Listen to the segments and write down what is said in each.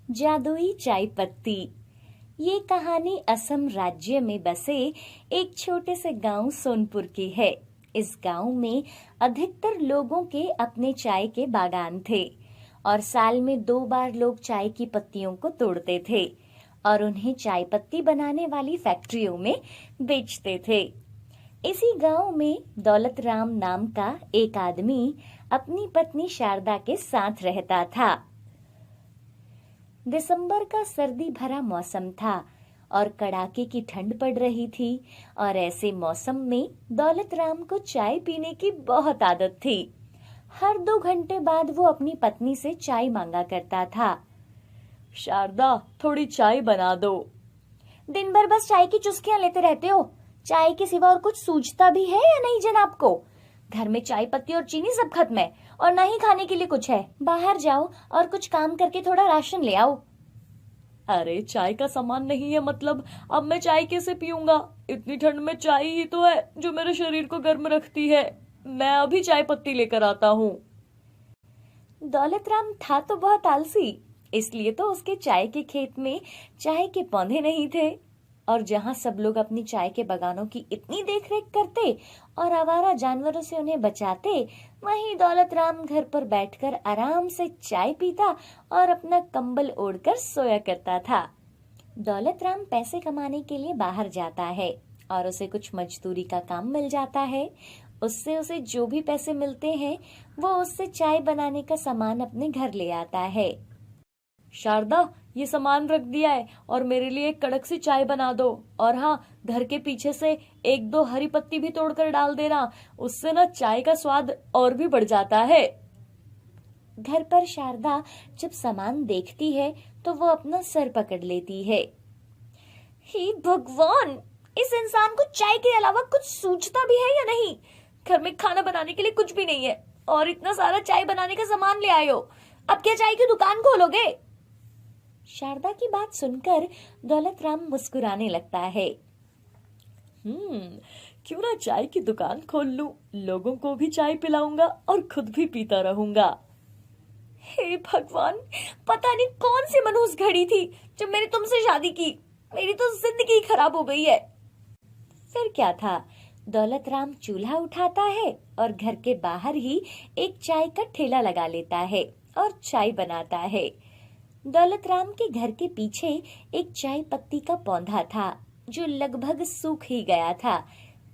जादुई चाय पत्ती। ये कहानी असम राज्य में बसे एक छोटे से गांव सोनपुर की है। इस गांव में अधिकतर लोगों के अपने चाय के बागान थे और साल में 2 बार लोग चाय की पत्तियों को तोड़ते थे और उन्हें चाय पत्ती बनाने वाली फैक्ट्रियों में बेचते थे। इसी गांव में दौलत राम नाम का एक आदमी अपनी पत्नी शारदा के साथ रहता था। दिसंबर का सर्दी भरा मौसम था और कड़ाके की ठंड पड़ रही थी और ऐसे मौसम में दौलत राम को चाय पीने की बहुत आदत थी। हर 2 घंटे बाद वो अपनी पत्नी से चाय मांगा करता था। शारदा, थोड़ी चाय बना दो। दिन भर बस चाय की चुस्कियां लेते रहते हो। चाय के सिवा और कुछ सूझता भी है या नहीं जनाब को? घर में चाय पत्ती और चीनी सब खत्म है और ना ही खाने के लिए कुछ है। बाहर जाओ और कुछ काम करके थोड़ा राशन ले आओ। अरे, चाय का सामान नहीं है मतलब अब मैं चाय कैसे पीऊंगा? इतनी ठंड में चाय ही तो है जो मेरे शरीर को गर्म रखती है। मैं अभी चाय पत्ती लेकर आता हूँ। दौलत राम था तो बहुत आलसी, इसलिए तो उसके चाय के खेत में चाय के पौधे नहीं थे और जहाँ सब लोग अपनी चाय के बागानों की इतनी देखरेख करते और आवारा जानवरों से उन्हें बचाते, वहीं दौलत राम घर पर बैठकर आराम से चाय पीता और अपना कंबल ओढ़कर सोया करता था। दौलत राम पैसे कमाने के लिए बाहर जाता है और उसे कुछ मजदूरी का काम मिल जाता है। उससे उसे जो भी पैसे मिलते हैं वो उससे चाय बनाने का सामान अपने घर ले आता है। शारदा, ये सामान रख दिया है और मेरे लिए एक कड़क सी चाय बना दो। और हाँ, घर के पीछे से 1-2 हरी पत्ती भी तोड़कर डाल देना, उससे ना चाय का स्वाद और भी बढ़ जाता है। घर पर शारदा जब सामान देखती है तो वो अपना सर पकड़ लेती है। हे भगवान, इस इंसान को चाय के अलावा कुछ सूझता भी है या नहीं? घर में खाना बनाने के लिए कुछ भी नहीं है और इतना सारा चाय बनाने का सामान ले आए हो। अब क्या चाय की दुकान खोलोगे? शारदा की बात सुनकर दौलत राम मुस्कुराने लगता है। क्यों ना चाय की दुकान खोल लूं, लोगों को भी चाय पिलाऊंगा और खुद भी पीता रहूंगा। हे भगवान, पता नहीं कौन सी मनहूस घड़ी थी जब मैंने तुमसे शादी की। मेरी तो जिंदगी खराब हो गई है। फिर क्या था, दौलत राम चूल्हा उठाता है और घर के बाहर ही एक चाय का ठेला लगा लेता है और चाय बनाता है। दौलत राम के घर के पीछे एक चाय पत्ती का पौधा था जो लगभग सूख ही गया था।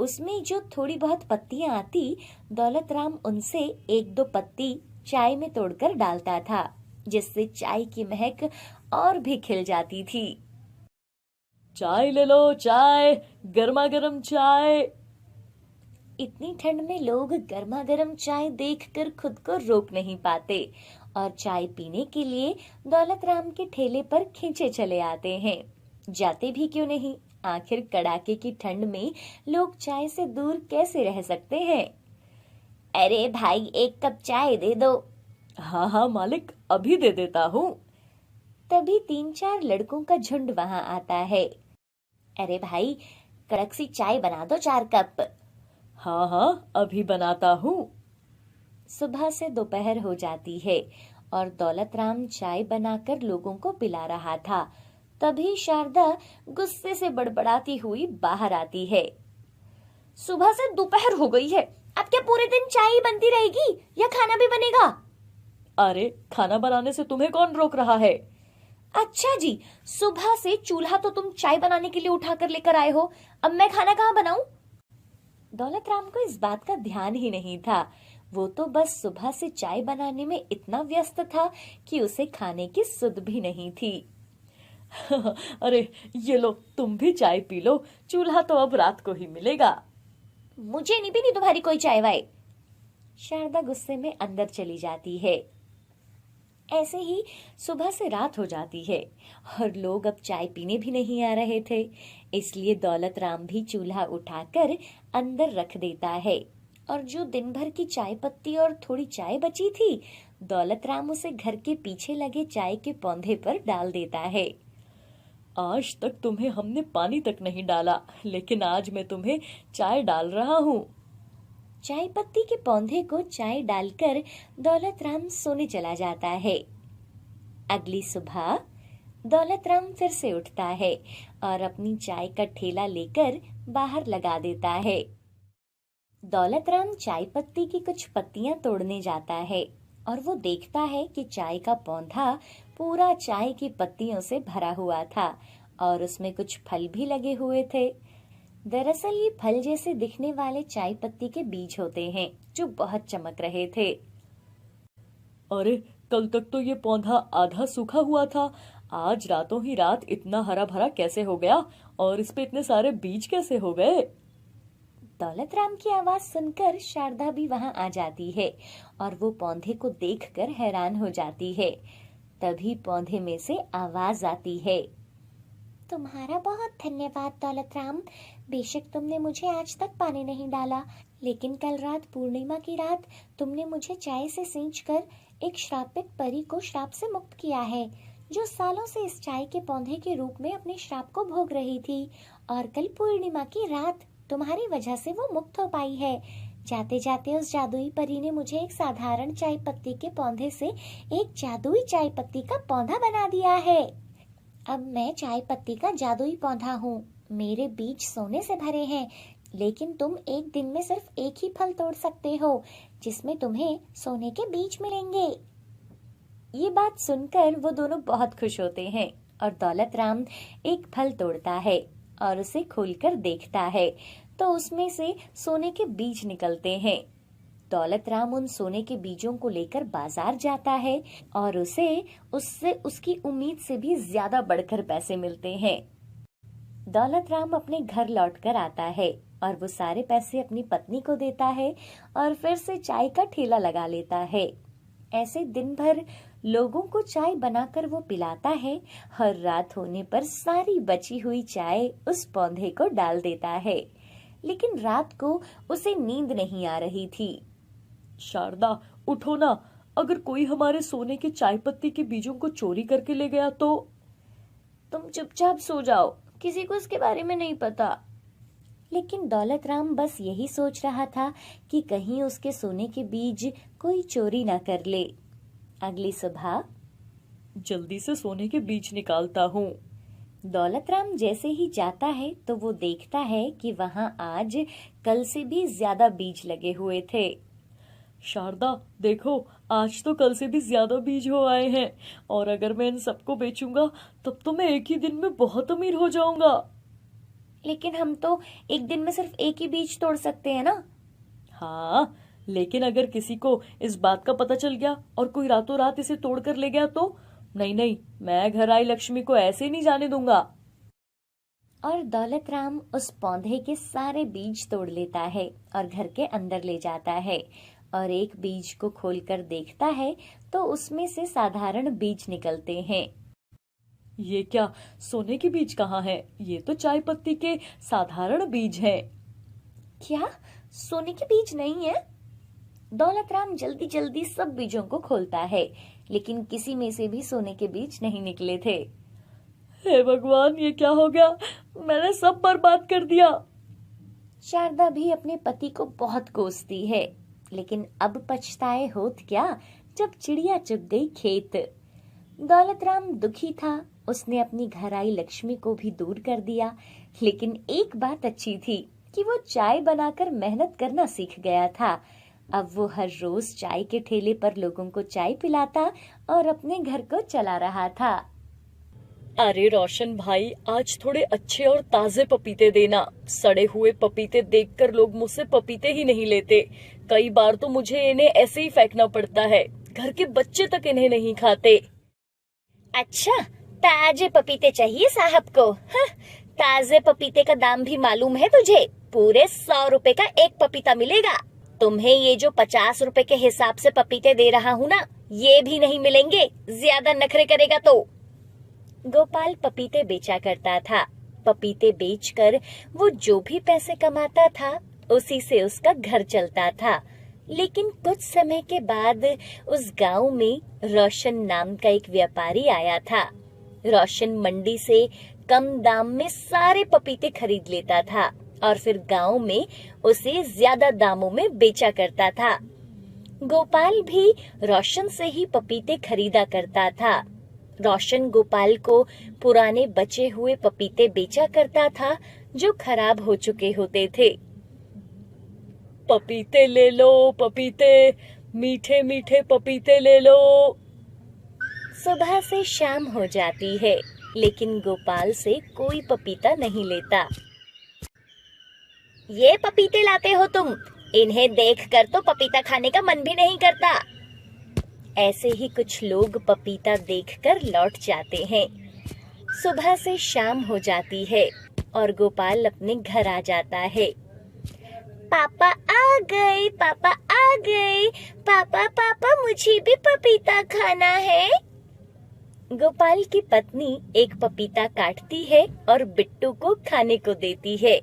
उसमें जो थोड़ी बहुत पत्तियां आती, दौलत राम उनसे 1-2 पत्ती चाय में तोड़कर डालता था, जिससे चाय की महक और भी खिल जाती थी। चाय ले लो, चाय, गर्मा गर्म चाय। इतनी ठंड में लोग गर्मा गर्म चाय देखकर खुद को रोक नहीं पाते और चाय पीने के लिए दौलत राम के ठेले पर खींचे चले आते हैं। जाते भी क्यों नहीं, आखिर कड़ाके की ठंड में लोग चाय से दूर कैसे रह सकते हैं? अरे भाई, 1 कप चाय दे दो। हाँ हाँ मालिक, अभी दे देता हूँ। तभी 3-4 लड़कों का झुंड वहां आता है। अरे भाई, कड़क सी चाय बना दो 4 कप। हाँ हाँ, अभी बनाता हूँ। सुबह से दोपहर हो जाती है और दौलत राम चाय बनाकर लोगों को पिला रहा था। तभी शारदा गुस्से से बड़बड़ाती हुई बाहर आती है। सुबह से दोपहर हो गई है, अब क्या पूरे दिन चाय ही बनती रहेगी या खाना भी बनेगा? अरे, खाना बनाने से तुम्हें कौन रोक रहा है? अच्छा जी, सुबह से चूल्हा तो तुम चाय बनाने के लिए उठा कर लेकर आए हो, अब मैं खाना कहाँ बनाऊं? दौलत राम को इस बात का ध्यान ही नहीं था। वो तो बस सुबह से चाय बनाने में इतना व्यस्त था कि उसे खाने की सुध भी नहीं थी। अरे, ये लो, तुम भी चाय पी लो, चूल्हा तो अब रात को ही मिलेगा। मुझे नहीं पीनी तुम्हारी कोई चाय वाय। शारदा गुस्से में अंदर चली जाती है। ऐसे ही सुबह से रात हो जाती है और लोग अब चाय पीने भी नहीं आ रहे थे, इसलिए दौलत राम भी चूल्हा उठाकर अंदर रख देता है और जो दिन भर की चाय पत्ती और थोड़ी चाय बची थी, दौलत राम उसे घर के पीछे लगे चाय के पौधे पर डाल देता है। आज तक तुम्हें हमने पानी तक नहीं डाला, लेकिन आज मैं तुम्हें चाय डाल रहा हूँ। चाय पत्ती के पौधे को चाय डालकर दौलत राम सोने चला जाता है। अगली सुबह दौलतराम फिर से उठता है और अपनी चाय का ठेला लेकर बाहर लगा देता है। दौलतराम चाय पत्ती की कुछ पत्तियां तोड़ने जाता है और वो देखता है कि चाय का पौधा पूरा चाय की पत्तियों से भरा हुआ था और उसमें कुछ फल भी लगे हुए थे। दरअसल ये फल जैसे दिखने वाले चाय पत्ती के बीज होते हैं जो बहुत चमक रहे थे। अरे, कल तक तो ये पौधा आधा सूखा हुआ था, आज रातों ही रात इतना हरा भरा कैसे हो गया और इस पे इतने सारे बीज कैसे हो गए? दौलतराम की आवाज सुनकर शारदा भी वहां आ जाती है और वो पौधे को देखकर हैरान हो जाती है। तभी पौधे में से आवाज आती है, तुम्हारा बहुत धन्यवाद दौलतराम। बेशक तुमने मुझे आज तक पानी नहीं डाला, लेकिन कल रात पूर्णिमा की रात तुमने मुझे चाय से सींचकर एक श्रापित परी को श्राप से मुक्त किया है, जो सालों से इस चाय के पौधे के रूप में अपने श्राप को भोग रही थी। और कल पूर्णिमा की रात तुम्हारी वजह से वो मुक्त हो पाई है। जाते जाते उस जादुई परी ने मुझे एक साधारण चाय पत्ती के पौधे से एक जादुई चाय पत्ती का पौधा बना दिया है। अब मैं चाय पत्ती का जादुई पौधा हूँ। मेरे बीज सोने से भरे हैं, लेकिन तुम एक दिन में सिर्फ एक ही फल तोड़ सकते हो, जिसमें तुम्हें सोने के बीज मिलेंगे। ये बात सुनकर वो दोनों बहुत खुश होते हैं और दौलतराम एक फल तोड़ता है और उसे खोलकर देखता है तो उसमें से सोने के बीज निकलते हैं। दौलतराम उन सोने के बीजों को लेकर बाजार जाता है और उससे उसकी उम्मीद से भी ज्यादा बढ़कर पैसे मिलते हैं। दौलतराम अपने घर लौटकर आता है और वो सारे पैसे अपनी पत्नी को देता है और फिर से चाय का ठेला लगा लेता है। ऐसे दिन भर लोगों को चाय बनाकर वो पिलाता है। हर रात होने पर सारी बची हुई चाय उस पौधे को डाल देता है, लेकिन रात को उसे नींद नहीं आ रही थी। शारदा, उठो ना, अगर कोई हमारे सोने के चाय पत्ती के बीजों को चोरी करके ले गया तो? तुम चुपचाप सो जाओ, किसी को इसके बारे में नहीं पता। लेकिन दौलतराम बस यही सोच रहा था कि कहीं उसके सोने के बीज कोई चोरी ना कर ले। अगली सुबह, जल्दी से सोने के बीज निकालता हूँ। दौलतराम जैसे ही जाता है तो वो देखता है कि वहाँ आज कल से भी ज्यादा बीज लगे हुए थे। शारदा, देखो, आज तो कल से भी ज्यादा बीज हो आए हैं और अगर मैं इन सबको बेचूंगा तब तो मैं एक ही दिन में बहुत अमीर हो जाऊंगा। लेकिन हम तो एक दिन में सिर्फ एक ही बीज तोड़ सकते हैं ना? हाँ, लेकिन अगर किसी को इस बात का पता चल गया और कोई रातों रात इसे तोड़ कर ले गया तो? नहीं, मैं घर आई लक्ष्मी को ऐसे नहीं जाने दूंगा। और दौलतराम उस पौधे के सारे बीज तोड़ लेता है और घर के अंदर ले जाता है और एक बीज को खोलकर देखता है तो उसमें से साधारण बीज निकलते हैं। ये क्या, सोने के बीज कहाँ हैं? ये तो चाय पत्ती के साधारण बीज हैं। क्या सोने के बीज नहीं है? दौलतराम जल्दी जल्दी सब बीजों को खोलता है, लेकिन किसी में से भी सोने के बीज नहीं निकले थे। हे भगवान, ये क्या हो गया? मैंने सब बर्बाद कर दिया। शारदा भी अपने पति को बहुत कोसती है, लेकिन अब पछताए होत क्या जब चिड़िया चुग गई खेत। दौलतराम दुखी था, उसने अपनी घर आई लक्ष्मी को भी दूर कर दिया, लेकिन एक बात अच्छी थी कि वो चाय बनाकर मेहनत करना सीख गया था। अब वो हर रोज चाय के ठेले पर लोगों को चाय पिलाता और अपने घर को चला रहा था। अरे रोशन भाई, आज थोड़े अच्छे और ताजे पपीते देना। सड़े हुए पपीते देखकर लोग मुझसे पपीते ही नहीं लेते। कई बार तो मुझे इन्हें ऐसे ही फेंकना पड़ता है, घर के बच्चे तक इन्हें नहीं खाते। अच्छा, ताजे पपीते चाहिए साहब को? ताजे पपीते का दाम भी मालूम है तुझे? पूरे 100 रुपए का एक पपीता मिलेगा। तुम्हें ये जो 50 रुपए के हिसाब से पपीते दे रहा हूँ ना, ये भी नहीं मिलेंगे ज्यादा नखरे करेगा तो। गोपाल पपीते बेचा करता था। पपीते बेचकर वो जो भी पैसे कमाता था उसी से उसका घर चलता था। लेकिन कुछ समय के बाद उस गांव में रोशन नाम का एक व्यापारी आया था। रोशन मंडी से कम दाम में सारे पपीते खरीद लेता था और फिर गांव में उसे ज्यादा दामों में बेचा करता था। गोपाल भी रोशन से ही पपीते खरीदा करता था। रोशन गोपाल को पुराने बचे हुए पपीते बेचा करता था जो खराब हो चुके होते थे। पपीते ले लो पपीते, मीठे मीठे पपीते ले लो। सुबह से शाम हो जाती है लेकिन गोपाल से कोई पपीता नहीं लेता। ये पपीते लाते हो तुम, इन्हें देखकर तो पपीता खाने का मन भी नहीं करता। ऐसे ही कुछ लोग पपीता देखकर लौट जाते हैं। सुबह से शाम हो जाती है और गोपाल अपने घर आ जाता है। पापा आ गए, पापा आ गए, पापा पापा मुझे भी पपीता खाना है। गोपाल की पत्नी एक पपीता काटती है और बिट्टू को खाने को देती है।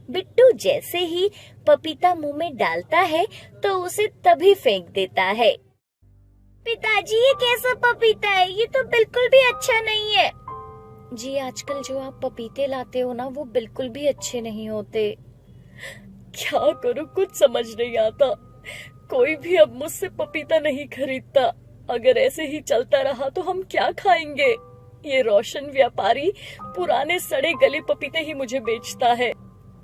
बिट्टू जैसे ही पपीता मुंह में डालता है तो उसे तभी फेंक देता है। पिताजी ये कैसा पपीता है, ये तो बिल्कुल भी अच्छा नहीं है। जी आजकल जो आप पपीते लाते हो ना वो बिल्कुल भी अच्छे नहीं होते। क्या करूं, कुछ समझ नहीं आता। कोई भी अब मुझसे पपीता नहीं खरीदता। अगर ऐसे ही चलता रहा तो हम क्या खाएंगे। ये रोशन व्यापारी पुराने सड़े गले पपीते ही मुझे बेचता है।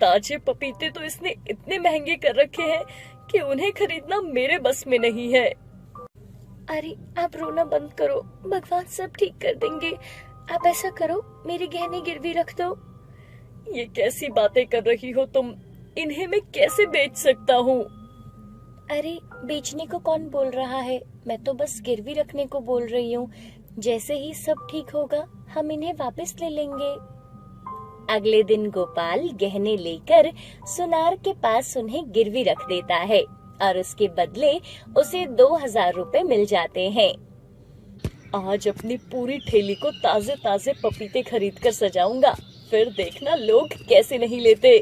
ताजे पपीते तो इसने इतने महंगे कर रखे हैं कि उन्हें खरीदना मेरे बस में नहीं है। अरे आप रोना बंद करो, भगवान सब ठीक कर देंगे। आप ऐसा करो मेरे गहने गिरवी रख दो। ये कैसी बातें कर रही हो तुम, इन्हें मैं कैसे बेच सकता हूँ। अरे बेचने को कौन बोल रहा है, मैं तो बस गिरवी रखने को बोल रही हूँ। जैसे ही सब ठीक होगा हम इन्हें वापस ले लेंगे। अगले दिन गोपाल गहने लेकर सुनार के पास उन्हें गिरवी रख देता है और उसके बदले उसे 2000 रुपए मिल जाते हैं। आज अपनी पूरी ठेली को ताजे ताजे पपीते खरीद कर सजाऊंगा, फिर देखना लोग कैसे नहीं लेते।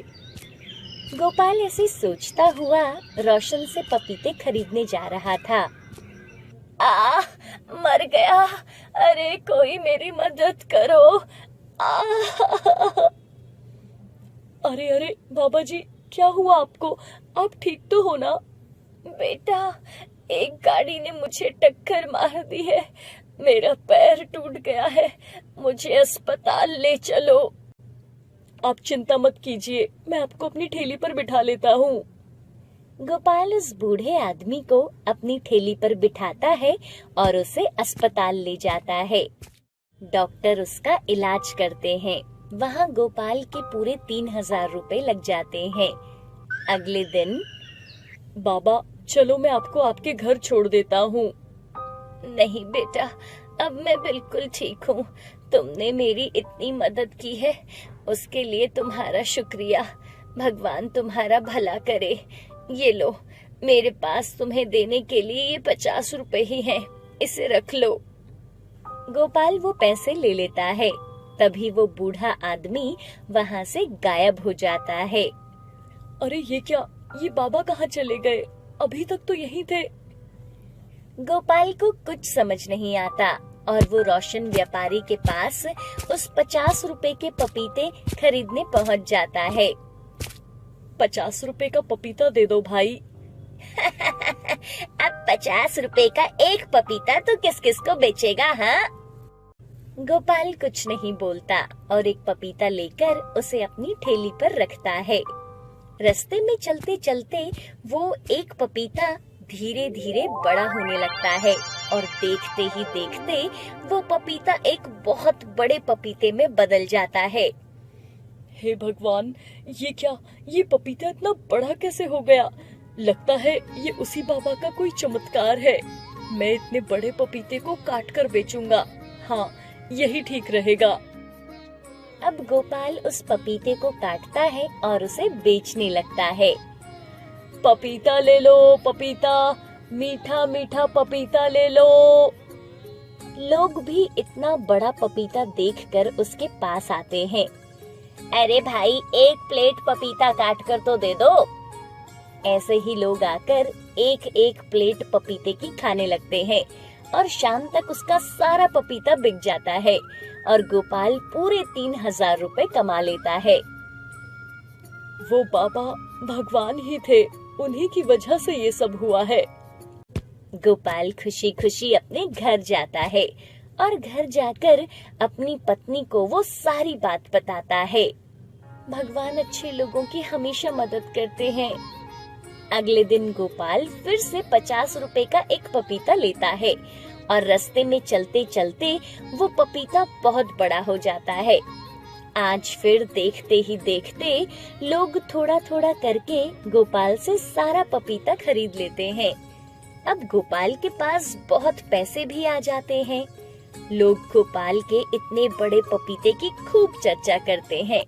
गोपाल ऐसे सोचता हुआ रोशन से पपीते खरीदने जा रहा था। मर गया, अरे कोई मेरी मदद करो। अरे अरे बाबा जी, क्या हुआ आपको, आप ठीक तो हो ना? बेटा एक गाड़ी ने मुझे टक्कर मार दी है, मेरा पैर टूट गया है, मुझे अस्पताल ले चलो। आप चिंता मत कीजिए, मैं आपको अपनी ठेली पर बिठा लेता हूँ। गोपाल उस बूढ़े आदमी को अपनी ठेली पर बिठाता है और उसे अस्पताल ले जाता है। डॉक्टर उसका इलाज करते हैं। वहाँ गोपाल के पूरे 3000 रुपए लग जाते हैं। अगले दिन बाबा चलो मैं आपको आपके घर छोड़ देता हूँ। नहीं बेटा, अब मैं बिल्कुल ठीक हूँ। तुमने मेरी इतनी मदद की है, उसके लिए तुम्हारा शुक्रिया। भगवान तुम्हारा भला करे। ये लो, मेरे पास तुम्हें देने के लिए ये 50 रुपए ही हैं, इसे रख लो। गोपाल वो पैसे ले लेता है। तभी वो बूढ़ा आदमी वहाँ से गायब हो जाता है। अरे ये क्या, ये बाबा कहाँ चले गए? अभी तक तो यहीं थे। गोपाल को कुछ समझ नहीं आता और वो रोशन व्यापारी के पास उस 50 रुपए के पपीते खरीदने पहुँच जाता है। 50 रुपए का पपीता दे दो भाई। अब 50 रुपए का एक पपीता तो किस किस को बेचेगा, हाँ? गोपाल कुछ नहीं बोलता और एक पपीता लेकर उसे अपनी ठेली पर रखता है। रास्ते में चलते चलते वो एक पपीता धीरे धीरे बड़ा होने लगता है और देखते ही देखते वो पपीता एक बहुत बड़े पपीते में बदल जाता है। हे भगवान, ये क्या, ये पपीता इतना बड़ा कैसे हो गया? लगता है ये उसी बाबा का कोई चमत्कार है। मैं इतने बड़े पपीते को काट कर बेचूंगा। हाँ, यही ठीक रहेगा। अब गोपाल उस पपीते को काटता है और उसे बेचने लगता है। पपीता ले लो पपीता, मीठा मीठा पपीता ले लो। लोग भी इतना बड़ा पपीता देखकर उसके पास आते हैं। अरे भाई, एक प्लेट पपीता काट कर तो दे दो। ऐसे ही लोग आकर एक एक प्लेट पपीते की खाने लगते हैं और शाम तक उसका सारा पपीता बिक जाता है और गोपाल पूरे 3000 रुपए कमा लेता है। वो बाबा भगवान ही थे, उन्हीं की वजह से ये सब हुआ है। गोपाल खुशी खुशी अपने घर जाता है और घर जाकर अपनी पत्नी को वो सारी बात बताता है। भगवान अच्छे लोगों की हमेशा मदद करते हैं। अगले दिन गोपाल फिर से 50 रुपए का एक पपीता लेता है और रास्ते में चलते चलते वो पपीता बहुत बड़ा हो जाता है। आज फिर देखते ही देखते लोग थोड़ा थोड़ा करके गोपाल से सारा पपीता खरीद लेते हैं। अब गोपाल के पास बहुत पैसे भी आ जाते हैं। लोग गोपाल के इतने बड़े पपीते की खूब चर्चा करते हैं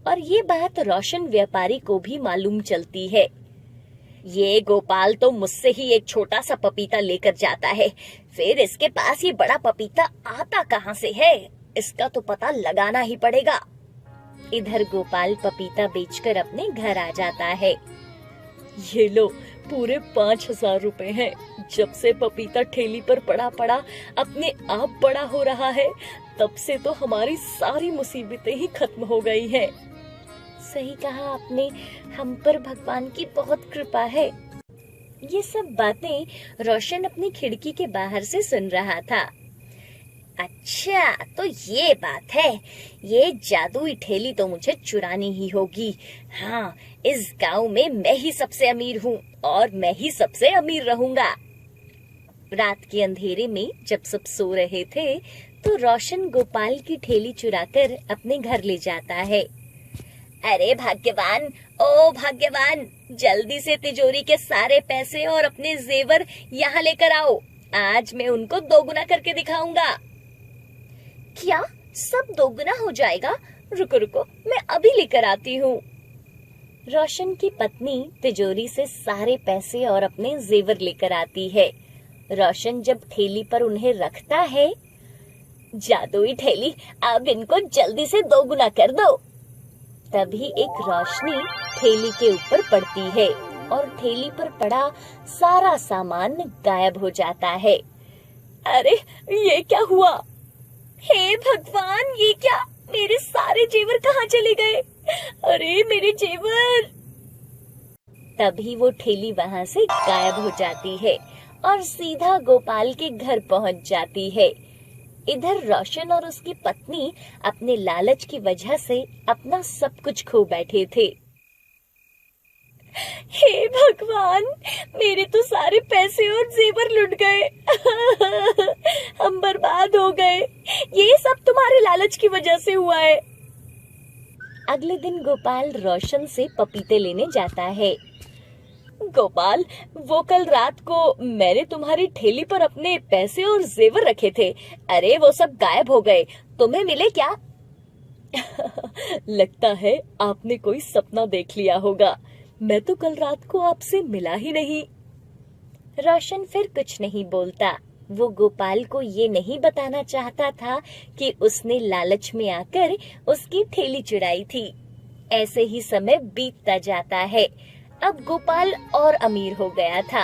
और ये बात रोशन व्यापारी को भी मालूम चलती है। ये गोपाल तो मुझसे ही एक छोटा सा पपीता लेकर जाता है, फिर इसके पास ये बड़ा पपीता आता कहाँ से है, इसका तो पता लगाना ही पड़ेगा। इधर गोपाल पपीता बेचकर अपने घर आ जाता है। ये लो, पूरे 5,000 रुपए हैं। जब से पपीता ठेली पर पड़ा पड़ा अपने आप बड़ा हो रहा है, तब से तो हमारी सारी मुसीबतें ही खत्म हो गई हैं। सही कहा आपने, हम पर भगवान की बहुत कृपा है। ये सब बातें रोशन अपनी खिड़की के बाहर से सुन रहा था। अच्छा, तो ये बात है, ये जादुई ठेली तो मुझे चुरानी ही होगी। हाँ, इस गांव में मैं ही सबसे अमीर हूँ और मैं ही सबसे अमीर रहूंगा। रात के अंधेरे में जब सब सो रहे थे, तो रोशन गोपाल की ठेली चुराकर अपने घर ले जाता है। अरे भाग्यवान, ओ भाग्यवान, जल्दी से तिजोरी के सारे पैसे और अपने जेवर यहाँ लेकर आओ। आज मैं उनको दोगुना करके दिखाऊंगा। क्या सब दोगुना हो जाएगा? रुको रुको, मैं अभी लेकर आती हूँ। रोशन की पत्नी तिजोरी से सारे पैसे और अपने जेवर लेकर आती है। रोशन जब ठेली पर उन्हें रखता है, जादुई ठेली, अब इनको जल्दी से दोगुना कर दो। तभी एक रोशनी ठेली के ऊपर पड़ती है और ठेली पर पड़ा सारा सामान गायब हो जाता है। अरे, ये क्या हुआ? हे भगवान, ये क्या? मेरे सारे जेवर कहाँ चले गए? अरे मेरे जेवर! तभी वो ठेली वहाँ से गायब हो जाती है और सीधा गोपाल के घर पहुँच जाती है। इधर रोशन और उसकी पत्नी अपने लालच की वजह से अपना सब कुछ खो बैठे थे। हे भगवान, मेरे तो सारे पैसे और जेवर लुट गए। हम बर्बाद हो गए। ये सब तुम्हारे लालच की वजह से हुआ है। अगले दिन गोपाल रोशन से पपीते लेने जाता है। गोपाल, वो कल रात को मैंने तुम्हारी ठेली पर अपने पैसे और जेवर रखे थे। अरे वो सब गायब हो गए, तुम्हें मिले क्या? लगता है आपने कोई सपना देख लिया होगा। मैं तो कल रात को आपसे मिला ही नहीं। रोशन फिर कुछ नहीं बोलता। वो गोपाल को ये नहीं बताना चाहता था कि उसने लालच में आकर उसकी ठेली चुराई थी। ऐसे ही समय बीतता जाता है। अब गोपाल और अमीर हो गया था।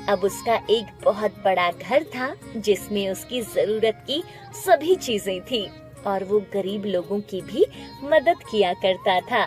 अब उसका एक बहुत बड़ा घर था जिसमें उसकी जरूरत की सभी चीजें थी और वो गरीब लोगों की भी मदद किया करता था।